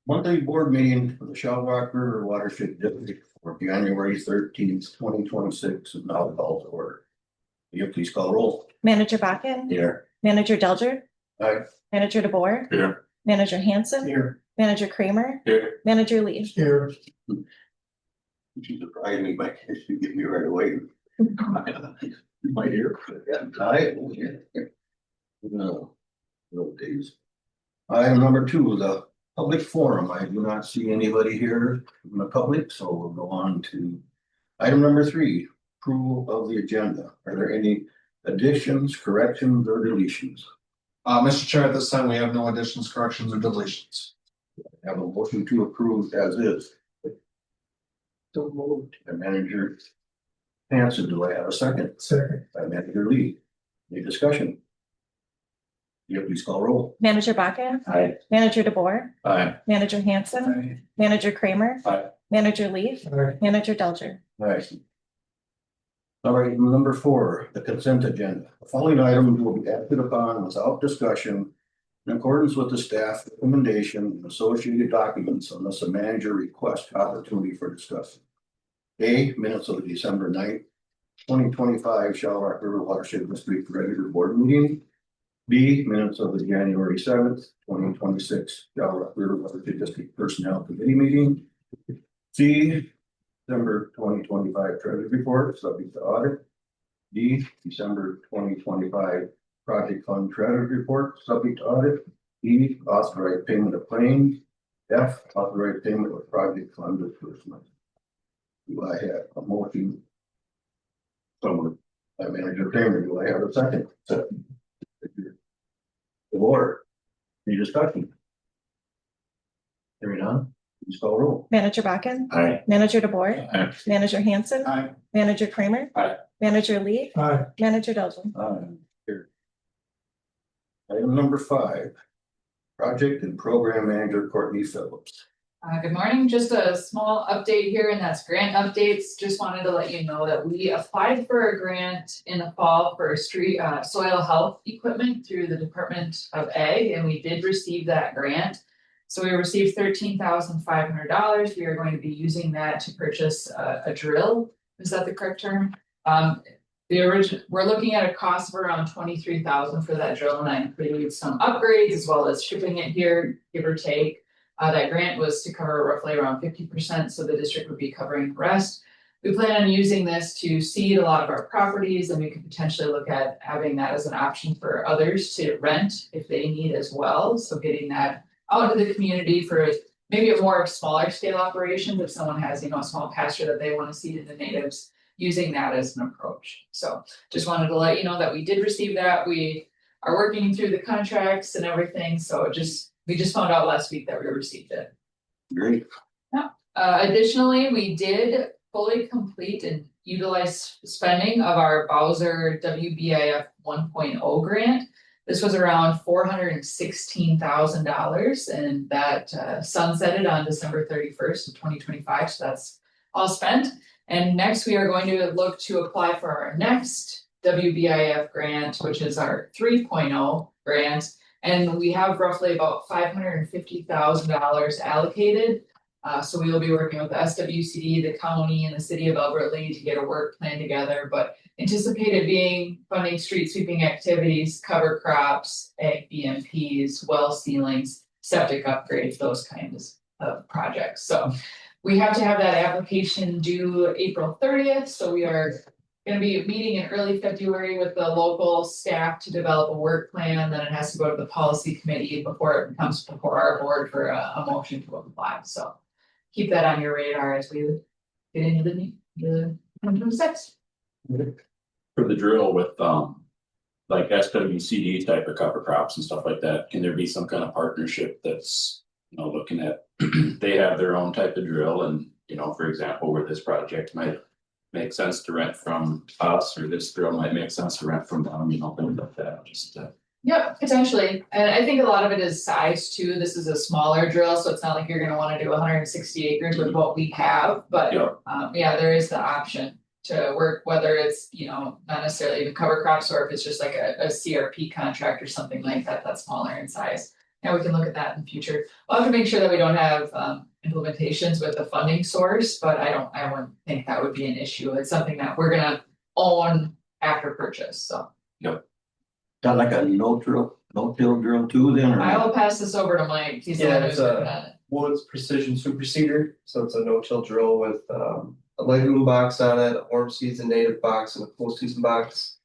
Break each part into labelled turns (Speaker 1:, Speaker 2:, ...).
Speaker 1: Monthly board meeting for the Shell Rock River Watershed District for January 13th, 2026 is now called to order. Will you please call roll?
Speaker 2: Manager Bakken?
Speaker 1: Here.
Speaker 2: Manager Delger?
Speaker 1: Aye.
Speaker 2: Manager DeBoer?
Speaker 1: Here.
Speaker 2: Manager Hanson?
Speaker 1: Here.
Speaker 2: Manager Kramer?
Speaker 1: Here.
Speaker 2: Manager Lee?
Speaker 1: Here. She surprised me by she get me right away. My ear. Aye. No days. Item number 2, the public forum. I do not see anybody here from the public, so we'll go on to item number 3, approval of the agenda. Are there any additions, corrections, or deletions?
Speaker 3: Mr. Chair, at this time, we have no additions, corrections, or deletions.
Speaker 1: Have a motion to approve as is. So moved. By Manager Hanson, do I have a second?
Speaker 3: Second.
Speaker 1: By Manager Lee. Any discussion? Yeah, please call roll.
Speaker 2: Manager Bakken?
Speaker 1: Aye.
Speaker 2: Manager DeBoer?
Speaker 1: Aye.
Speaker 2: Manager Hanson?
Speaker 1: Aye.
Speaker 2: Manager Kramer?
Speaker 1: Aye.
Speaker 2: Manager Lee?
Speaker 3: Aye.
Speaker 2: Manager Delger?
Speaker 1: Aye. All right, number 4, the consent agenda. The following items will be acted upon without discussion in accordance with the staff recommendation and associated documents unless a manager requests opportunity for discussion. A, minutes of the December 9th, 2025 Shell Rock River Watershed District regular board meeting. B, minutes of the January 7th, 2026 Shell Rock River Watershed District Personnel Committee meeting. C, December 2025 Treasury Report subject to audit. D, December 2025 Project Fund Treasury Report subject to audit. E, authorized payment of claims. F, authorized payment of project fund disbursement. Do I have a motion? Someone, by Manager Kramer, do I have a second? Second. The order. Any discussion? Hearing none, please call roll.
Speaker 2: Manager Bakken?
Speaker 1: Aye.
Speaker 2: Manager DeBoer?
Speaker 1: Aye.
Speaker 2: Manager Hanson?
Speaker 3: Aye.
Speaker 2: Manager Kramer?
Speaker 1: Aye.
Speaker 2: Manager Lee?
Speaker 3: Aye.
Speaker 2: Manager Delger?
Speaker 1: Aye. Here. Item number 5. Project and Program Manager Courtney Phillips.
Speaker 4: Good morning, just a small update here, and that's grant updates. Just wanted to let you know that we applied for a grant in the fall for street soil health equipment through the Department of Ag, and we did receive that grant. So we received $13,500. We are going to be using that to purchase a drill. Is that the correct term? We're looking at a cost of around $23,000 for that drill, and I included some upgrades as well as shipping it here, give or take. That grant was to cover roughly around 50%, so the district would be covering the rest. We plan on using this to seed a lot of our properties, and we could potentially look at having that as an option for others to rent if they need as well. So getting that out to the community for maybe a more smaller scale operation. If someone has, a small pasture that they want to seed into natives, using that as an approach. So just wanted to let you know that we did receive that. We are working through the contracts and everything. So we just found out last week that we received it.
Speaker 1: Great.
Speaker 4: Yeah. Additionally, we did fully complete and utilize spending of our Bowser WBIF 1.0 grant. This was around $416,000, and that sunsetted on December 31st of 2025. So that's all spent. And next we are going to look to apply for our next WBIF grant, which is our 3.0 grant. And we have roughly about $550,000 allocated. So we will be working with the SWCD, the county, and the city of Alberta to get a work plan together. But anticipated being funding street sweeping activities, cover crops, ag BMPs, well sealings, septic upgrades, those kinds of projects. So we have to have that application due April 30th. So we are going to be meeting in early February with the local staff to develop a work plan. Then it has to go to the policy committee before it comes before our board for a motion to apply. So keep that on your radar as we get into the 2026.
Speaker 5: For the drill with like SWCD type of cover crops and stuff like that, can there be some kind of partnership that's looking at they have their own type of drill, and for example, where this project might make sense to rent from us, or this drill might make sense to rent from them, things like that.
Speaker 4: Yep, potentially. And I think a lot of it is size too. This is a smaller drill, so it's not like you're going to want to do 160 acres with what we have. But yeah, there is the option to work, whether it's, not necessarily even cover crops, or if it's just like a CRP contract or something like that, that's smaller in size. Yeah, we can look at that in the future. We'll have to make sure that we don't have implementations with the funding source, but I wouldn't think that would be an issue. It's something that we're gonna own after purchase, so.
Speaker 1: Got like a no-till drill too then, or?
Speaker 4: I will pass this over to Mike. He's the
Speaker 6: Yeah,
Speaker 4: one who's
Speaker 6: it's
Speaker 4: looking at it.
Speaker 6: Woods Precision Superseeder, so it's a no-till drill with a legume box on it, a warm season native box, and a cool season box.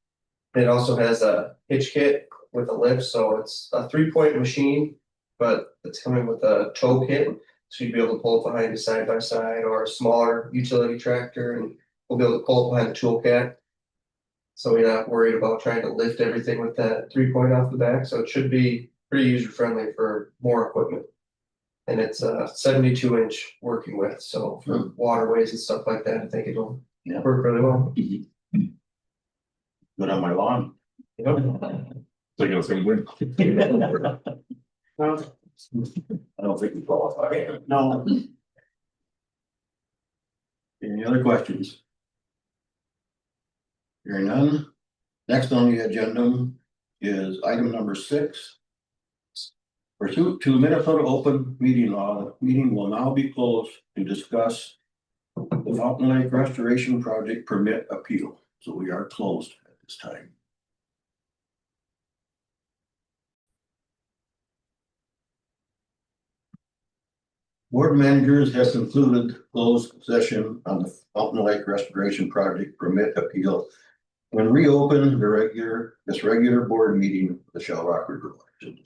Speaker 6: It also has a hitch kit with a lift, so it's a 3-point machine, but it's coming with a tow kit, so you'd be able to pull it behind a side by side or a smaller utility tractor, and we'll be able to pull it behind the tool cat. So we're not worried about trying to lift everything with that 3-point off the back, so it should be pretty user friendly for more equipment. And it's a 72-inch working width, so for waterways and stuff like that, I think it'll work really well.
Speaker 1: Good on my lawn.
Speaker 3: So you'll say win.
Speaker 1: I don't think we qualify. No. Any other questions? Hearing none. Next on the agenda is item number 6. Pursuant to Minnesota open meeting law, the meeting will now be closed to discuss the Fountain Lake Restoration Project permit appeal. So we are closed at this time. Board managers have concluded closed session on the Fountain Lake Restoration Project permit appeal. When reopened, this regular board meeting, the Shell Rock River election.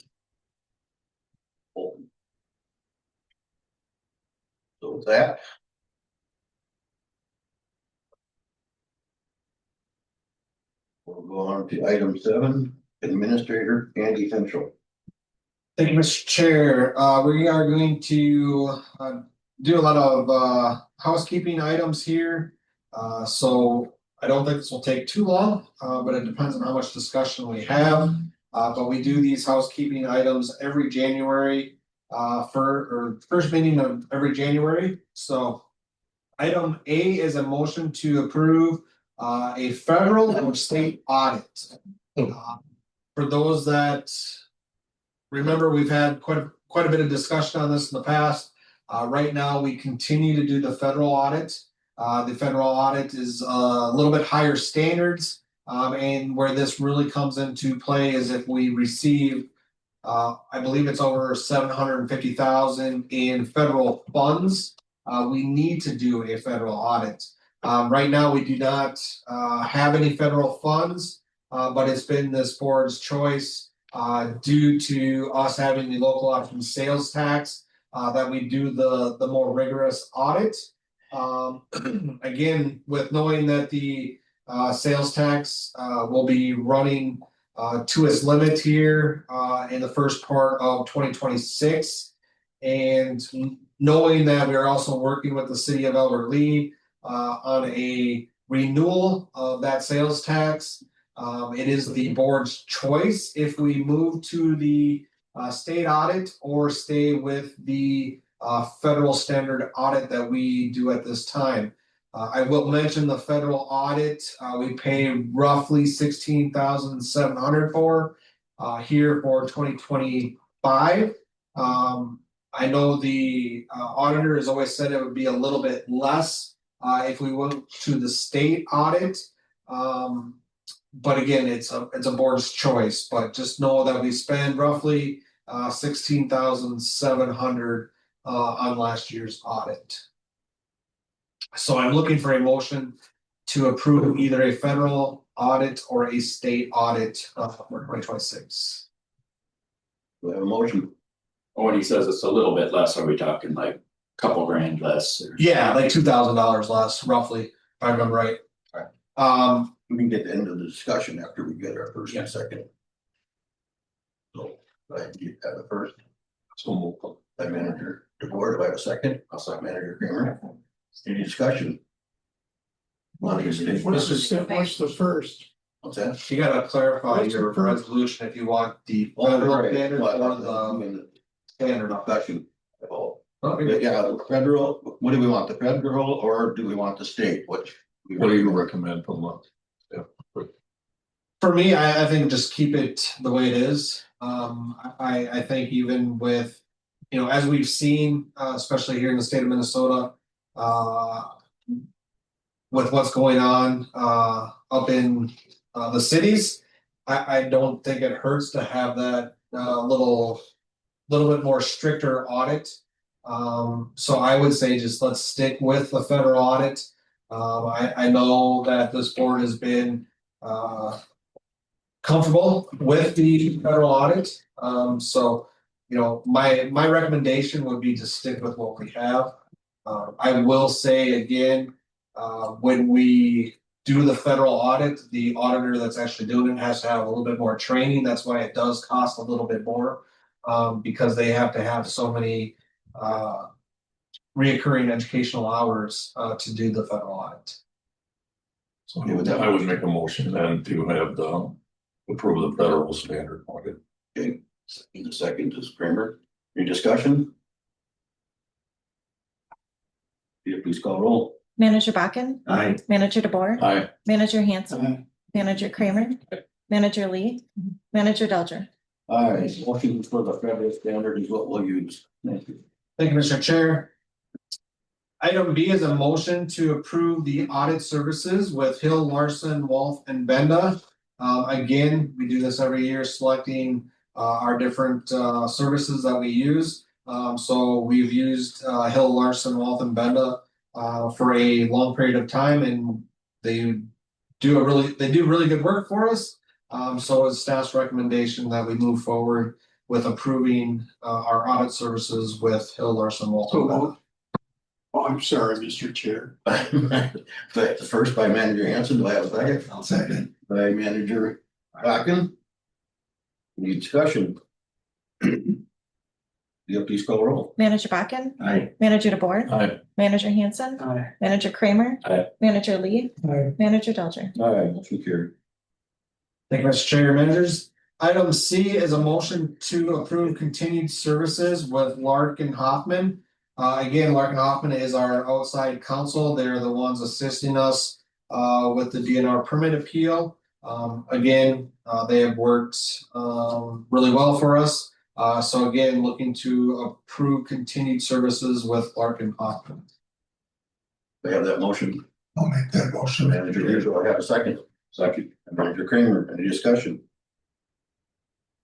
Speaker 1: So with that. We'll go on to item 7, Administrator Andy Finchel.
Speaker 3: Thank you, Mr. Chair. We are going to do a lot of housekeeping items here. So I don't think this will take too long, but it depends on how much discussion we have. But we do these housekeeping items every January or first meeting of every January. So item A is a motion to approve a federal or state audit. For those that remember, we've had quite a bit of discussion on this in the past. Right now, we continue to do the federal audit. The federal audit is a little bit higher standards, and where this really comes into play is if we receive, I believe it's over $750,000 in federal funds. We need to do a federal audit. Right now, we do not have any federal funds, but it's been this board's choice due to us having the local option sales tax that we do the more rigorous audit. Again, with knowing that the sales tax will be running to its limit here in the first part of 2026, and knowing that we are also working with the city of Albert Lea on a renewal of that sales tax. It is the board's choice if we move to the state audit or stay with the federal standard audit that we do at this time. I will mention the federal audit, we pay roughly $16,700 for here for 2025. I know the auditor has always said it would be a little bit less if we went to the state audit. But again, it's a board's choice, but just know that we spend roughly $16,700 on last year's audit. So I'm looking for a motion to approve either a federal audit or a state audit for 2026.
Speaker 1: Do we have a motion?
Speaker 5: When he says it's a little bit less, are we talking like a couple grand less? Or?
Speaker 3: Yeah, like $2,000 less, roughly, if I remember right.
Speaker 1: Right. We can get into the discussion after we get our first and second. So, you have the first. So we'll by manager DeBoer, do I have a second? I'll second Manager Kramer. Any discussion?
Speaker 7: What's the first?
Speaker 1: What's that?
Speaker 3: You gotta clarify
Speaker 7: What's the
Speaker 3: your
Speaker 7: first?
Speaker 3: resolution if you want the
Speaker 1: Oh,
Speaker 3: federal
Speaker 1: right.
Speaker 3: standard or the
Speaker 1: the
Speaker 3: standard.
Speaker 1: discussion. Oh,
Speaker 3: Okay.
Speaker 1: yeah, federal, what do we want, the federal or do we want the state, which?
Speaker 3: What do you recommend for month? For me, I think just keep it the way it is. I think even with, you know, as we've seen, especially here in the state of Minnesota, with what's going on, up in, the cities, I don't think it hurts to have that, little bit more stricter audit. So I would say just let's stick with the federal audit. I know that this board has been, comfortable with the federal audit. So, you know, my recommendation would be to stick with what we have. I will say again, when we do the federal audit, the auditor that's actually doing it has to have a little bit more training. That's why it does cost a little bit more. Because they have to have so many, reoccurring educational hours, to do the federal audit.
Speaker 7: So I would make a motion then to have approve the federal standard audit.
Speaker 1: Okay, in a second, is Kramer, any discussion? Yeah, please call roll.
Speaker 2: Manager Bakken,
Speaker 7: Aye.
Speaker 2: Manager DeBoer,
Speaker 5: Aye.
Speaker 2: Manager Hanson, Manager Kramer, Manager Lee, Manager Delger.
Speaker 1: Aye, motion for the federal standard is what we'll use. Thank you.
Speaker 3: Thank you, Mr. Chair. Item B is a motion to approve the audit services with Hill, Larson, Wolf, and Benda. Again, we do this every year, selecting, our different, services that we use. So we've used, Hill, Larson, Wolf, and Benda, for a long period of time, and they do really good work for us. So it's staff's recommendation that we move forward with approving, our audit services with Hill, Larson, Wolf, and Benda.
Speaker 7: Oh, I'm sorry, Mr. Chair.
Speaker 1: First by Manager Hanson, do I have a second?
Speaker 7: I'll second.
Speaker 1: By Manager Bakken. Any discussion? Yeah, please call roll.
Speaker 2: Manager Bakken,
Speaker 7: Aye.
Speaker 2: Manager DeBoer,
Speaker 5: Aye.
Speaker 2: Manager Hanson,
Speaker 7: Aye.
Speaker 2: Manager Kramer,
Speaker 5: Aye.
Speaker 2: Manager Lee,
Speaker 7: Aye.
Speaker 2: Manager Delger.
Speaker 1: Aye, motion carried.
Speaker 3: Thank you, Mr. Chair, managers. Item C is a motion to approve continued services with Larkin Hoffman. Again, Larkin Hoffman is our outside counsel. They're the ones assisting us, with the DNR permit appeal. Again, they have worked, really well for us. So again, looking to approve continued services with Larkin Hoffman.
Speaker 1: We have that motion.
Speaker 7: I'll make that motion.
Speaker 1: Manager Lee, do I have a second? Second. Manager Kramer, any discussion?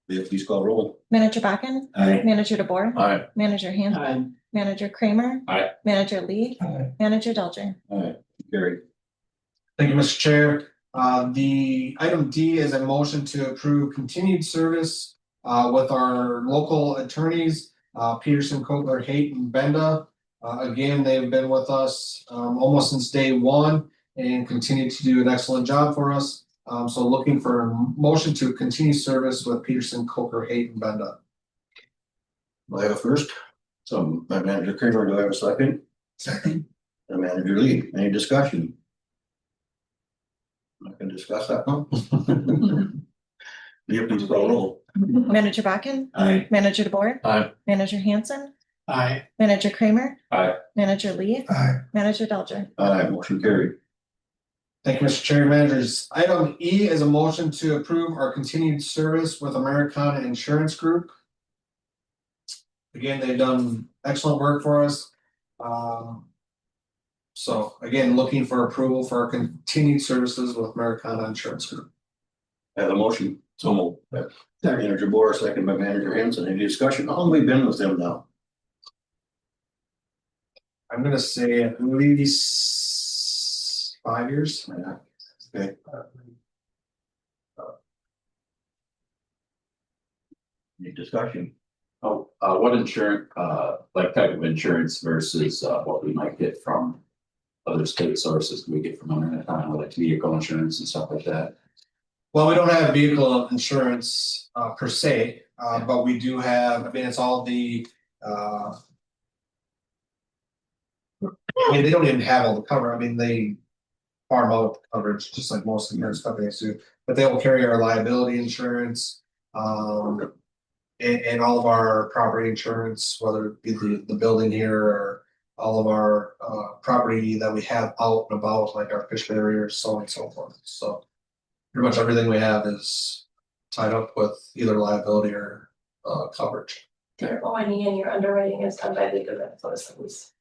Speaker 1: Yeah, please call roll.
Speaker 2: Manager Bakken,
Speaker 7: Aye.
Speaker 2: Manager DeBoer,
Speaker 5: Aye.
Speaker 2: Manager Hanson, Manager Kramer,
Speaker 5: Aye.
Speaker 2: Manager Lee,
Speaker 7: Aye.
Speaker 2: Manager Delger.
Speaker 1: Aye, carried.
Speaker 3: Thank you, Mr. Chair. The item D is a motion to approve continued service, with our local attorneys, Peterson, Kotler, Haight, and Benda. Again, they've been with us, almost since day one and continue to do an excellent job for us. So looking for a motion to continue service with Peterson, Coker, Haight, and Benda.
Speaker 1: Do I have a first? So by Manager Kramer, do I have a second?
Speaker 7: Second.
Speaker 1: And Manager Lee, any discussion? I can discuss that now. Yeah, please call roll.
Speaker 2: Manager Bakken,
Speaker 7: Aye.
Speaker 2: Manager DeBoer,
Speaker 5: Aye.
Speaker 2: Manager Hanson,
Speaker 7: Aye.
Speaker 2: Manager Kramer,
Speaker 5: Aye.
Speaker 2: Manager Lee,
Speaker 7: Aye.
Speaker 2: Manager Delger.
Speaker 1: Aye, motion carried.
Speaker 3: Thank you, Mr. Chair, managers. Item E is a motion to approve our continued service with Americana Insurance Group. Again, they've done excellent work for us. So again, looking for approval for our continued services with Americana Insurance Group.
Speaker 1: Have a motion.
Speaker 7: So moved.
Speaker 1: Manager Boer, second by Manager Hanson, any discussion? How long have we been with them now?
Speaker 3: I'm gonna say at least 5 years.
Speaker 1: Okay. Any discussion?
Speaker 5: Oh, what insurance, like type of insurance versus, what we might get from other state sources, we get from Americana, like vehicle insurance and stuff like that?
Speaker 3: Well, we don't have vehicle insurance per se, but we do have, I mean, it's all the I mean, they don't even have all the cover. I mean, they farm out coverage just like most insurance companies do, but they will carry our liability insurance. And all of our property insurance, whether it be the building here or all of our property that we have out and about, like our fish barriers, so on and so forth. So pretty much everything we have is tied up with either liability or coverage.
Speaker 8: Your O&E and your underwriting is done by legal representatives.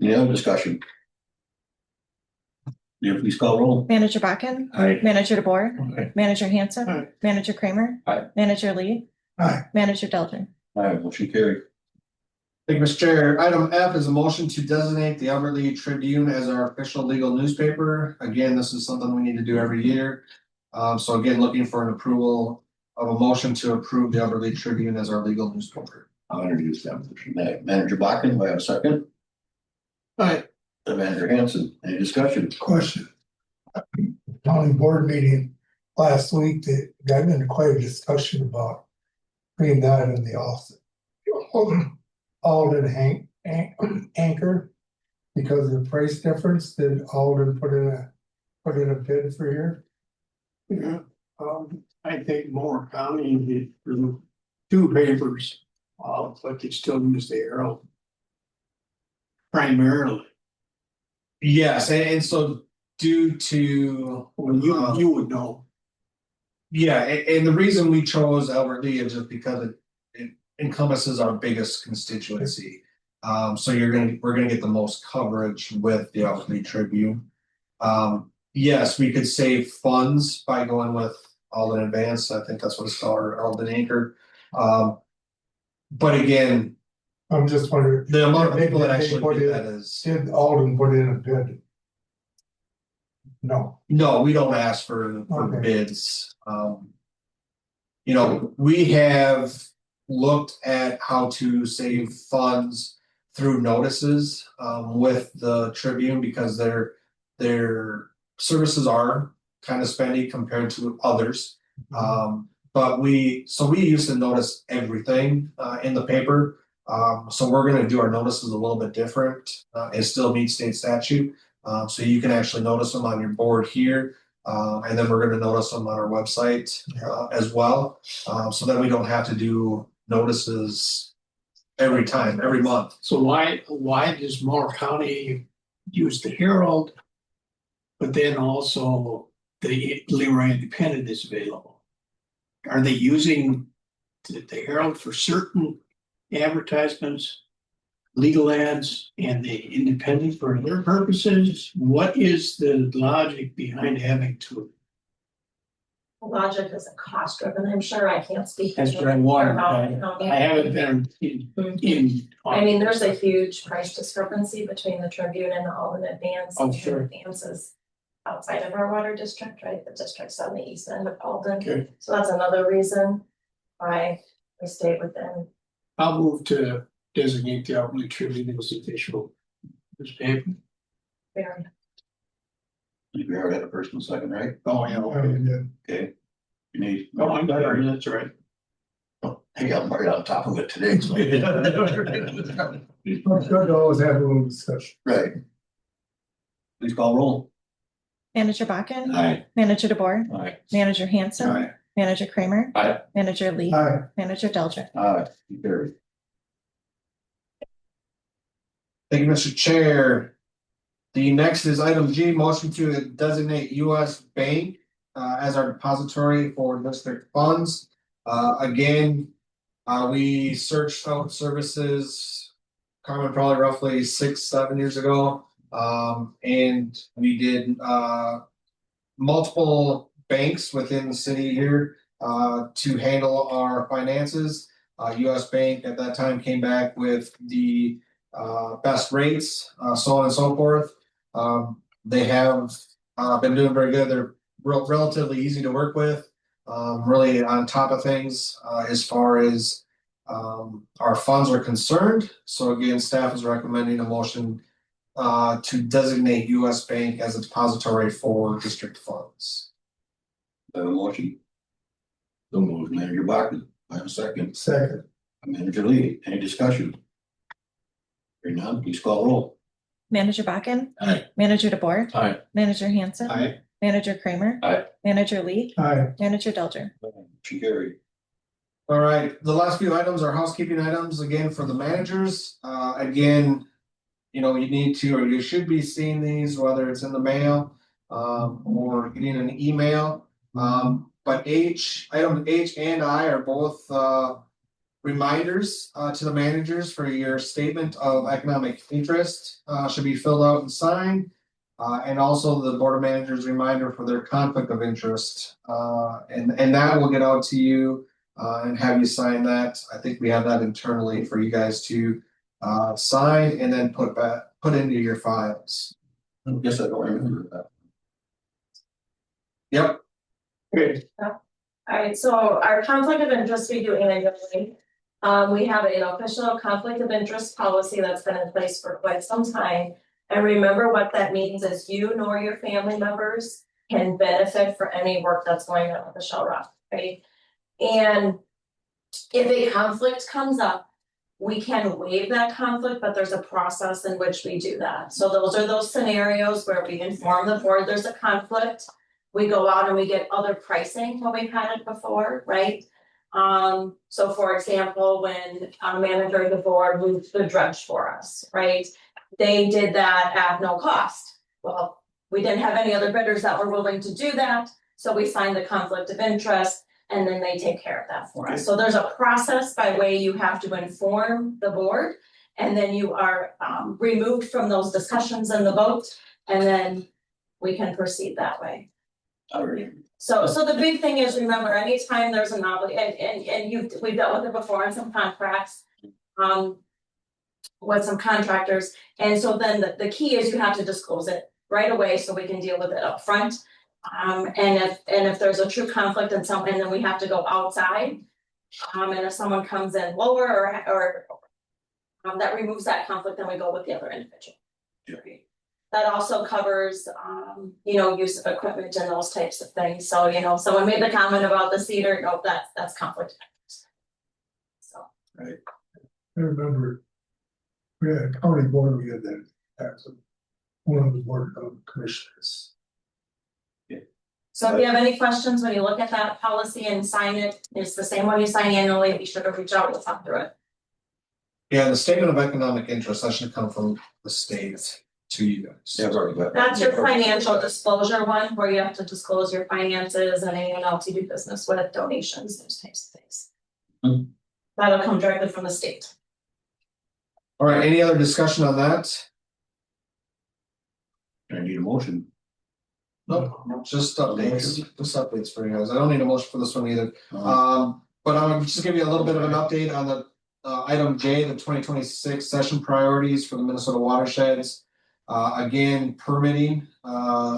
Speaker 1: Any other discussion? Yeah, please call roll.
Speaker 2: Manager Bakken.
Speaker 7: Aye.
Speaker 2: Manager DeBoer.
Speaker 7: Aye.
Speaker 2: Manager Hanson.
Speaker 7: Aye.
Speaker 2: Manager Kramer.
Speaker 5: Aye.
Speaker 2: Manager Lee.
Speaker 7: Aye.
Speaker 2: Manager Delger.
Speaker 1: Aye, motion carried.
Speaker 3: Thank you, Mr. Chair. Item F is a motion to designate the Alberta Tribune as our official legal newspaper. Again, this is something we need to do every year. So again, looking for an approval of a motion to approve the Alberta Tribune as our legal newspaper.
Speaker 1: I'll introduce them. Manager Bakken, do I have a second?
Speaker 7: Aye.
Speaker 1: Manager Hanson, any discussion?
Speaker 9: Question. County board meeting last week, they got into quite a discussion about putting that in the office. Alden Anchor, because of the price difference, did Alden put in a bid for here?
Speaker 10: Yeah, I think Moore County did for 2 papers, but they still use the Herald primarily.
Speaker 3: Yes, and so due to.
Speaker 10: Well, you would know.
Speaker 3: Yeah, and the reason we chose Albert Lee is just because it encompasses our biggest constituency. So we're gonna get the most coverage with the Albert Lee Tribune. Yes, we could save funds by going with Alden Advance. I think that's what it's called, or Alden Anchor. But again,
Speaker 9: I'm just wondering.
Speaker 3: the amount of people that
Speaker 9: Did they
Speaker 3: actually
Speaker 9: put
Speaker 3: do
Speaker 9: in-
Speaker 3: that is.
Speaker 9: Did Alden put in a bid? No.
Speaker 3: No, we don't ask for
Speaker 9: Okay.
Speaker 3: bids. You know, we have looked at how to save funds through notices with the Tribune because their services are kind of spendy compared to others. But we used to notice everything in the paper. So we're gonna do our notices a little bit different and still meet state statute. So you can actually notice them on your board here. And then we're gonna notice them on our website as well. So that we don't have to do notices every time, every month.
Speaker 10: So why does Moore County use the Herald? But then also the Leroy Independent is available. Are they using the Herald for certain advertisements, legal ads, and the Independent for their purposes? What is the logic behind having two?
Speaker 8: Logic isn't cost driven, I'm sure. I can't speak.
Speaker 10: That's what I wanted.
Speaker 8: about, you know,
Speaker 10: I haven't been in.
Speaker 8: I mean, there's a huge price discrepancy between the Tribune and the Alden Advance.
Speaker 10: Oh, sure.
Speaker 8: Advance is outside of our water district, right? The district's on the east end of Alden.
Speaker 10: Okay.
Speaker 8: So that's another reason why we stayed within.
Speaker 10: I'll move to designate the Albany Tribune as the official newspaper.
Speaker 8: Very.
Speaker 1: We already had a first and second, right?
Speaker 10: Oh, yeah.
Speaker 1: Okay. You need.
Speaker 10: Oh, I'm sorry, that's right.
Speaker 1: Oh, hey, I'm right on top of it today. so-
Speaker 9: It's good to always have a little discussion.
Speaker 1: Right. Please call roll.
Speaker 2: Manager Bakken.
Speaker 5: Aye.
Speaker 2: Manager DeBoer.
Speaker 5: Aye.
Speaker 2: Manager Hanson.
Speaker 10: Aye.
Speaker 2: Manager Kramer.
Speaker 5: Aye.
Speaker 2: Manager Lee.
Speaker 9: Aye.
Speaker 2: Manager Delger.
Speaker 1: Aye, carried.
Speaker 3: Thank you, Mr. Chair. The next is item G, motion to designate US Bank as our depository for district funds. Again, we searched out services, Carmen, probably roughly 6-7 years ago. And we did multiple banks within the city here to handle our finances. US Bank at that time came back with the best rates, so on and so forth. They have been doing very good. They're relatively easy to work with, really on top of things as far as our funds are concerned. So again, staff is recommending a motion to designate US Bank as a depository for district funds.
Speaker 1: A motion. So moved, Manager Bakken, I have a second.
Speaker 9: Second.
Speaker 1: Manager Lee, any discussion? Hearing none, please call roll.
Speaker 2: Manager Bakken.
Speaker 5: Aye.
Speaker 2: Manager DeBoer.
Speaker 5: Aye.
Speaker 2: Manager Hanson.
Speaker 10: Aye.
Speaker 2: Manager Kramer.
Speaker 5: Aye.
Speaker 2: Manager Lee.
Speaker 9: Aye.
Speaker 2: Manager Delger.
Speaker 1: She carried.
Speaker 3: All right, the last few items are housekeeping items again for the managers. Again, you know, you need to, or you should be seeing these, whether it's in the mail or getting an email. But item H and I are both reminders to the managers for your statement of economic interest should be filled out and signed. And also the board of managers reminder for their conflict of interest. And that will get out to you and have you sign that. I think we have that internally for you guys to sign and then put into your files.
Speaker 1: I guess I don't remember that.
Speaker 3: Yep.
Speaker 10: Good.
Speaker 8: Alright, so our conflict of interest we do annually. We have an official conflict of interest policy that's been in place for quite some time. And remember what that means is you nor your family members can benefit for any work that's going on with the Shell Rock, right? And if a conflict comes up, we can waive that conflict, but there's a process in which we do that. So those are those scenarios where we inform the board there's a conflict. We go out and we get other pricing when we've had it before, right? So for example, when a manager of the board moved the dredge for us, right? They did that at no cost. Well, we didn't have any other bidders that were willing to do that, so we signed the conflict of interest and then they take care of that for us. So there's a process by way you have to inform the board and then you are removed from those discussions and the vote and then we can proceed that way. So the big thing is, remember, anytime there's an obligation, and we've dealt with it before in some contracts. With some contractors, and so then the key is you have to disclose it right away so we can deal with it up front. And if there's a true conflict and then we have to go outside. And if someone comes in lower or that removes that conflict, then we go with the other individual. That also covers use of equipment and those types of things. So someone made the comment about the cedar, no, that's conflict of interest. So
Speaker 1: Right.
Speaker 9: I remember. We had a county board, we had that, as one of the board of commissioners.
Speaker 8: So if you have any questions when you look at that policy and sign it, it's the same one you sign annually, be sure to reach out, we'll talk through it.
Speaker 3: Yeah, the statement of economic interest, that should come from the state to you guys.
Speaker 1: Yeah, I've already got that.
Speaker 8: That's your financial disclosure one, where you have to disclose your finances and anyone else you do business with, donations, those types of things. That'll come directly from the state.
Speaker 3: All right, any other discussion on that?
Speaker 1: I need a motion.
Speaker 3: Nope, just updates for you guys. I don't need a motion for this one either. But I'm just give you a little bit of an update on the item J, the 2026 session priorities for the Minnesota watersheds. Again, permitting,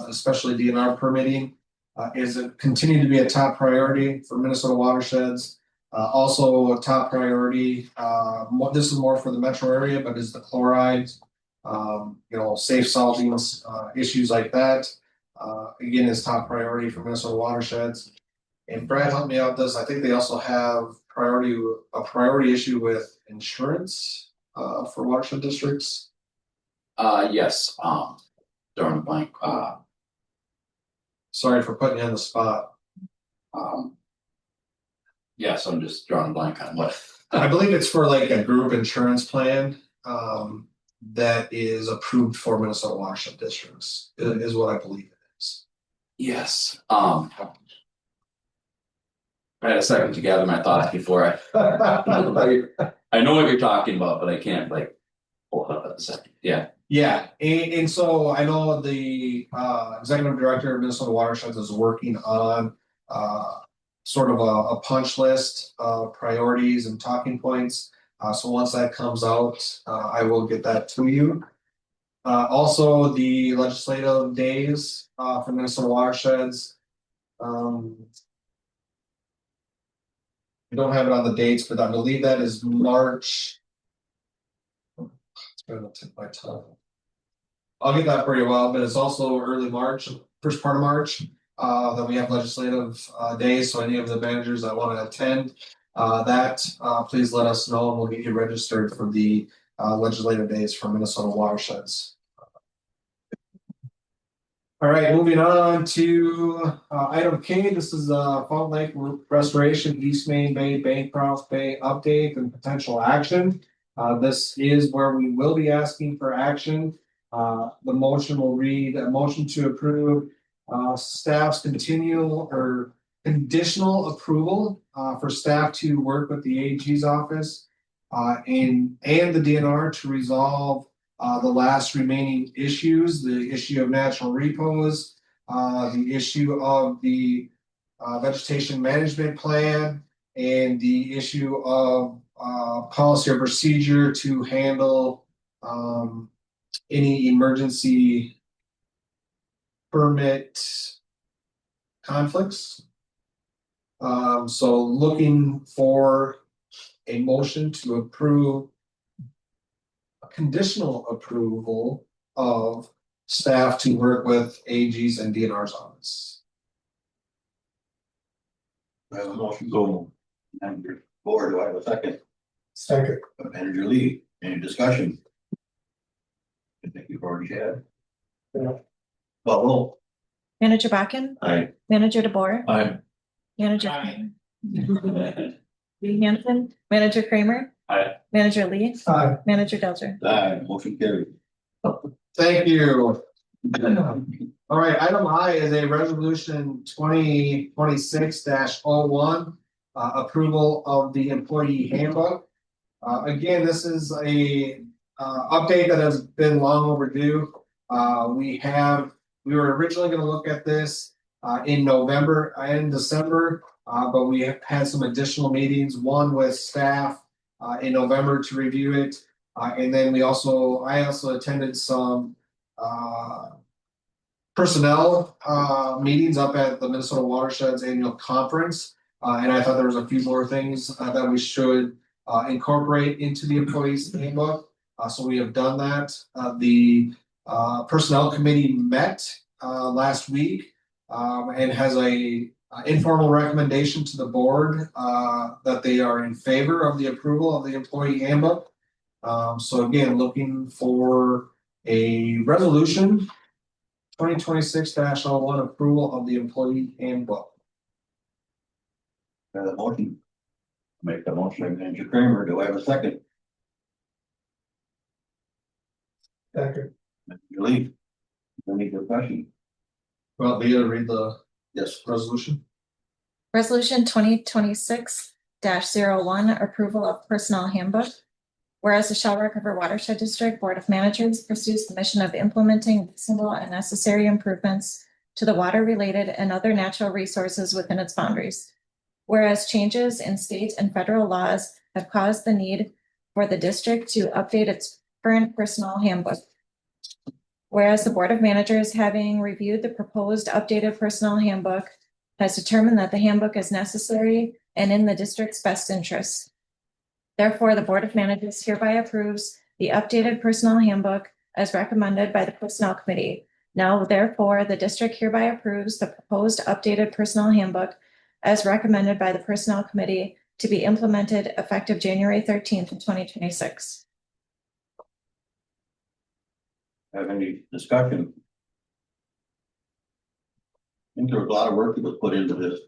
Speaker 3: especially DNR permitting, is continue to be a top priority for Minnesota watersheds. Also a top priority, this is more for the metro area, but is the chlorides, safe saltings, issues like that. Again, is top priority for Minnesota watersheds. And Brad helped me out with this. I think they also have a priority issue with insurance for watershed districts.
Speaker 5: Yes, drawing a blank,
Speaker 3: Sorry for putting you on the spot.
Speaker 5: yes, I'm just drawing a blank on what.
Speaker 3: I believe it's for like a group insurance plan that is approved for Minnesota watershed districts, is what I believe it is.
Speaker 5: Yes, I had a second to gather my thoughts before I know what you're talking about, but I can't hold up at a second, yeah.
Speaker 3: Yeah, and so I know the executive director of Minnesota Watersheds is working on sort of a punch list of priorities and talking points. So once that comes out, I will get that to you. Also, the legislative days for Minnesota Watersheds. I don't have it on the dates, but I believe that is March. It's gonna take my time. I'll get that for you a while, but it's also early March, first part of March. Then we have legislative days, so any of the managers that want to attend please let us know and we'll get you registered for the legislative days for Minnesota watersheds. All right, moving on to item K. This is Fault Lake Restoration, East Main Bay, Bancroft Bay update and potential action. This is where we will be asking for action. The motion will read a motion to approve Staff's continual or conditional approval for staff to work with the AG's office. And the DNR to resolve the last remaining issues, the issue of natural repos. The issue of the vegetation management plan. And the issue of policy or procedure to handle any emergency permit conflicts. So looking for a motion to approve a conditional approval of staff to work with AG's and DNR's office.
Speaker 1: I have a motion, go. Manager Board, do I have a second?
Speaker 9: Second.
Speaker 1: Manager Lee, any discussion? I think you've already had.
Speaker 9: Yeah.
Speaker 1: Well, roll.
Speaker 2: Manager Bakken,
Speaker 5: Aye.
Speaker 2: Manager DeBoer,
Speaker 7: Aye.
Speaker 2: Manager.
Speaker 10: Aye.
Speaker 2: Lee Hanson, Manager Kramer.
Speaker 5: Aye.
Speaker 2: Manager Lee,
Speaker 9: Aye.
Speaker 2: Manager Delger.
Speaker 1: Aye, motion carried.
Speaker 3: Thank you. All right, item I is a resolution 2026-01, approval of the employee handbook. Again, this is a update that has been long overdue. We were originally going to look at this in November and December, but we have had some additional meetings, one with staff in November to review it. And then I also attended some personnel meetings up at the Minnesota Watersheds annual conference. And I thought there was a few more things that we should incorporate into the employees handbook. So we have done that. The personnel committee met last week and has a informal recommendation to the board that they are in favor of the approval of the employee handbook. So again, looking for a resolution 2026-01 approval of the employee handbook.
Speaker 1: I have a motion. Make the motion, Manager Kramer, do I have a second?
Speaker 9: Second.
Speaker 1: Manager Lee, any discussion?
Speaker 3: Well, Leah, read the
Speaker 1: Yes.
Speaker 3: resolution.
Speaker 2: Resolution 2026-01, approval of personnel handbook. Whereas the Shell Rock River Watershed District Board of Managers pursues the mission of implementing reasonable and necessary improvements to the water-related and other natural resources within its boundaries. Whereas changes in state and federal laws have caused the need for the district to update its current personnel handbook. Whereas the Board of Managers, having reviewed the proposed updated personnel handbook, has determined that the handbook is necessary and in the district's best interest. Therefore, the Board of Managers hereby approves the updated personnel handbook as recommended by the Personnel Committee. Now, therefore, the district hereby approves the proposed updated personnel handbook as recommended by the Personnel Committee to be implemented effective January 13th, 2026.
Speaker 1: Have any discussion? I think there was a lot of work that was put into this.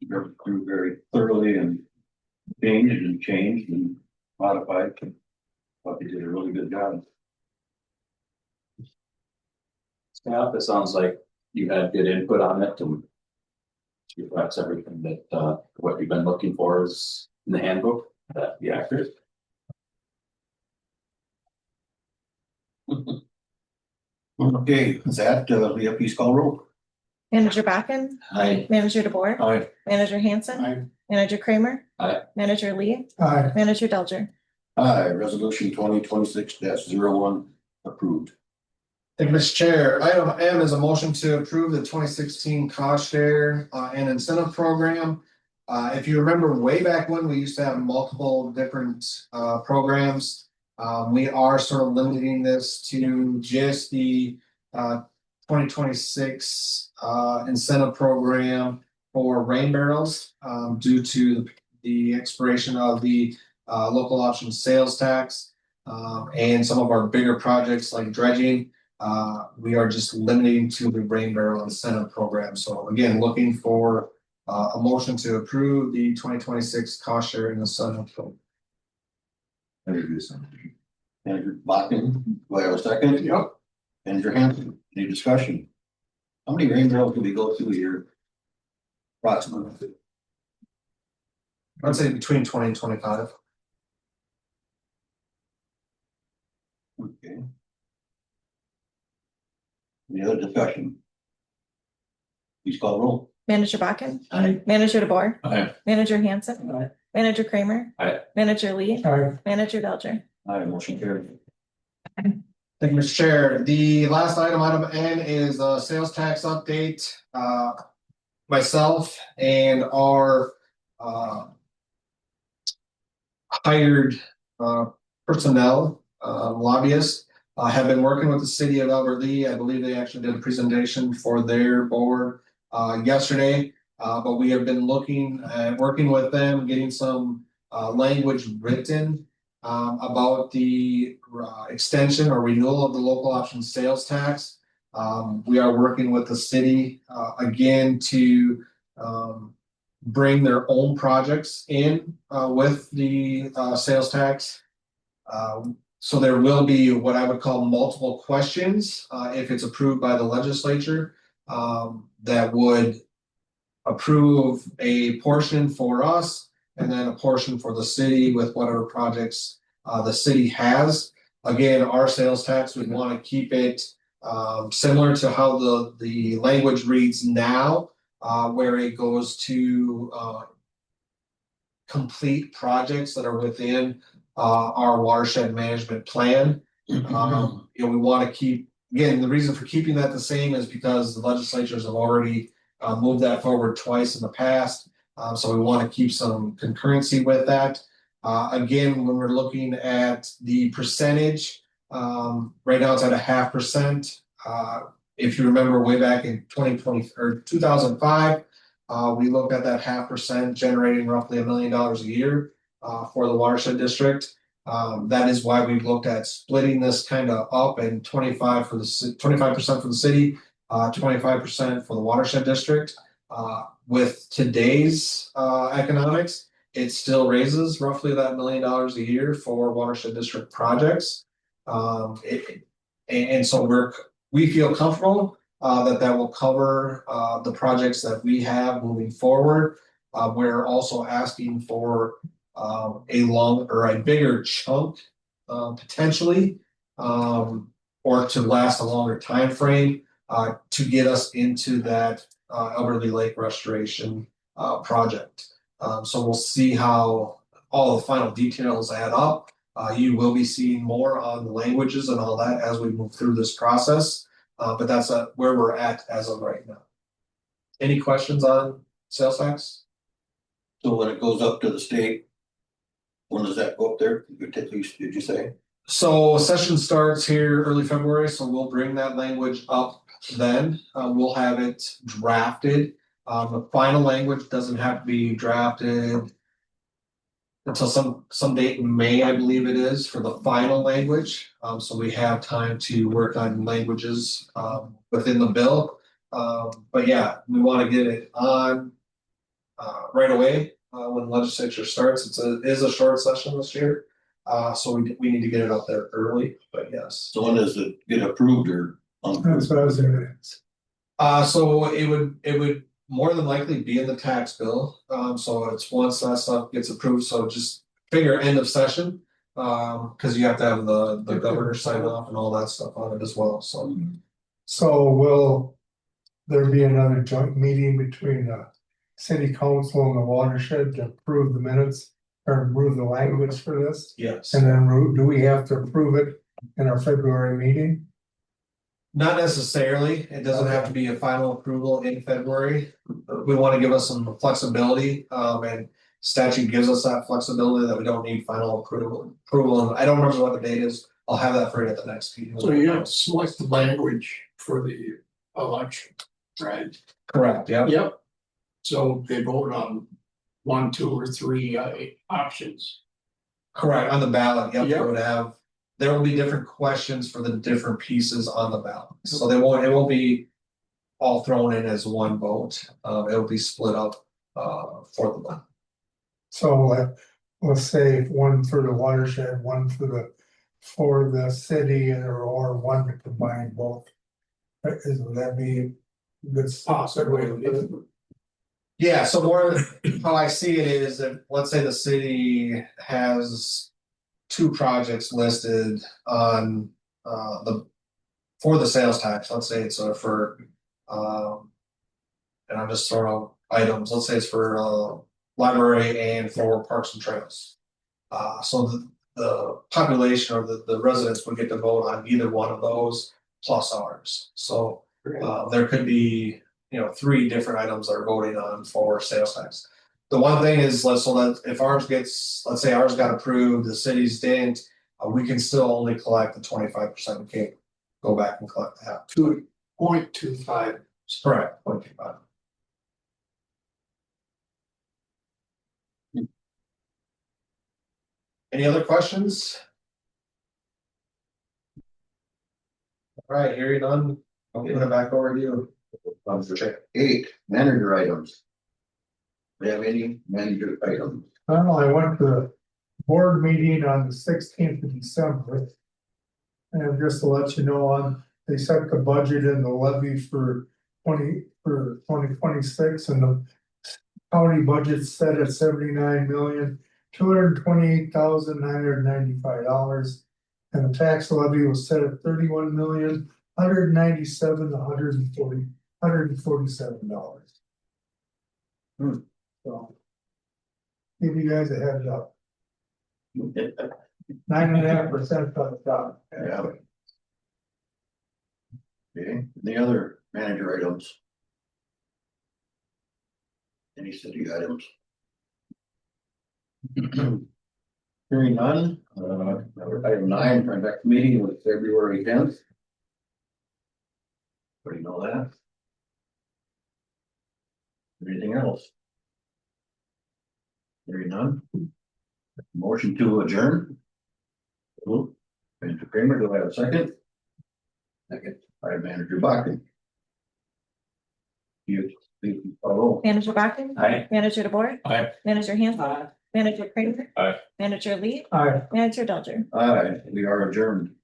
Speaker 1: Very thoroughly and changed and modified. But they did a really good job.
Speaker 5: Staff, it sounds like you had good input on it and reflects everything that what you've been looking for is in the handbook, that be accurate.
Speaker 1: Okay, with that, Leah, please call roll.
Speaker 2: Manager Bakken,
Speaker 5: Aye.
Speaker 2: Manager DeBoer,
Speaker 7: Aye.
Speaker 2: Manager Hanson,
Speaker 10: Aye.
Speaker 2: Manager Kramer.
Speaker 5: Aye.
Speaker 2: Manager Lee,
Speaker 9: Aye.
Speaker 2: Manager Delger.
Speaker 1: Aye, resolution 2026-01 approved.
Speaker 3: Thank you, Mr. Chair. Item M is a motion to approve the 2016 cost share and incentive program. If you remember way back when, we used to have multiple different programs. We are sort of limiting this to just the 2026 incentive program for rain barrels due to the expiration of the local option sales tax and some of our bigger projects like dredging. We are just limiting to the rain barrel incentive program. So again, looking for a motion to approve the 2026 cost share and incentive program.
Speaker 1: Manager Bakken, do I have a second?
Speaker 3: Yep.
Speaker 1: Manager Hanson, any discussion? How many rain drills do we go through here? Approximately.
Speaker 3: I'd say between 20 and 25.
Speaker 1: Okay. Any other discussion? Please call roll.
Speaker 2: Manager Bakken?
Speaker 10: Aye.
Speaker 2: Manager DeBoer?
Speaker 5: Aye.
Speaker 2: Manager Hanson?
Speaker 10: Aye.
Speaker 2: Manager Kramer?
Speaker 5: Aye.
Speaker 2: Manager Lee?
Speaker 9: Aye.
Speaker 2: Manager Belcher?
Speaker 1: Aye, motion carried.
Speaker 3: Thank you, Mr. Chair. The last item N is a sales tax update. Myself and our hired personnel lobbyists have been working with the city of Albert Lee. I believe they actually did a presentation for their board yesterday. But we have been looking at working with them, getting some language written about the extension or renewal of the local option sales tax. We are working with the city again to bring their own projects in with the sales tax. So there will be what I would call multiple questions if it's approved by the legislature that would approve a portion for us and then a portion for the city with whatever projects the city has. Again, our sales tax, we want to keep it similar to how the language reads now, where it goes to complete projects that are within our watershed management plan. We want to keep, again, the reason for keeping that the same is because the legislatures have already moved that forward twice in the past. So we want to keep some concurrency with that. Again, when we're looking at the percentage, right now it's at 0.5%. If you remember way back in 2020 or 2005, we looked at that 0.5% generating roughly $1 million a year for the watershed district. That is why we looked at splitting this kind of up and 25% for the city, 25% for the watershed district. With today's economics, it still raises roughly that $1 million a year for watershed district projects. And so we feel comfortable that will cover the projects that we have moving forward. We're also asking for a bigger chunk potentially, or to last a longer time frame to get us into that Elderly Lake restoration project. So we'll see how all the final details add up. You will be seeing more on the languages and all that as we move through this process. But that's where we're at as of right now. Any questions on sales tax?
Speaker 1: So when it goes up to the state, when does that go up there? Did you say?
Speaker 3: So session starts here early February, so we'll bring that language up then. We'll have it drafted. The final language doesn't have to be drafted until some date in May, I believe it is, for the final language. So we have time to work on languages within the bill. But yeah, we want to get it on right away when the legislature starts. It is a short session this year. So we need to get it up there early, but yes.
Speaker 1: So when does it get approved or?
Speaker 9: That's what I was gonna ask.
Speaker 3: So it would more than likely be in the tax bill. So it's once that stuff gets approved, so just figure end of session. Cause you have to have the governor sign off and all that stuff on it as well, so.
Speaker 9: So will there be another joint meeting between the city council and the watershed to approve the minutes or approve the language for this?
Speaker 3: Yes.
Speaker 9: And then do we have to approve it in our February meeting?
Speaker 3: Not necessarily, it doesn't have to be a final approval in February. We want to give us some flexibility, and statute gives us that flexibility that we don't need final approval. And I don't remember what the date is, I'll have that for you at the next meeting.
Speaker 10: So you have to select the language for the election, right?
Speaker 3: Correct, yeah.
Speaker 10: Yep. So they vote on 1, 2, or 3 options.
Speaker 3: Correct, on the ballot, yep,
Speaker 10: Yep.
Speaker 3: there will be different questions for the different pieces on the ballot. So it won't be all thrown in as one vote, it'll be split up for the ballot.
Speaker 9: So let's say one for the watershed, one for the city, or one to combine both. Would that be That's possibly.
Speaker 3: Yeah, so more, how I see it is that, let's say the city has two projects listed on, for the sales tax, let's say it's for, and I'm just throwing out items, let's say it's for, library and for parks and trails. So the population or the residents would get to vote on either one of those plus ours. So, there could be, you know, 3 different items they're voting on for sales tax. The one thing is, so that if ours gets, let's say ours got approved, the city's didn't, we can still only collect the 25%. We can't go back and collect that.
Speaker 10: 2.25.
Speaker 3: Correct, 0.25. Any other questions? All right, hearing none, I'll put it back over to you.
Speaker 1: Check 8, manager items. Do we have any manager items?
Speaker 9: I went to the board meeting on the 16th of December. And just to let you know, they set the budget and the levy for 2026, and the county budget's set at $79,228,995. And the tax levy was set at $31,197,147. So. Give you guys a heads up. 9.5% on the top.
Speaker 1: Yeah. Okay, the other manager items? Any city items? Hearing none, item 9, our next meeting was February 10th. Everybody know that? Anything else? Hearing none. Motion to adjourn. Manager Kramer, do I have a second? Second, by Manager Bakken. You, follow.
Speaker 2: Manager Bakken?
Speaker 5: Aye.
Speaker 2: Manager DeBoer?
Speaker 5: Aye.
Speaker 2: Manager Hanson? Manager Kramer?
Speaker 5: Aye.
Speaker 2: Manager Lee?
Speaker 9: Aye.
Speaker 2: Manager Delger?
Speaker 1: Aye, we are adjourned.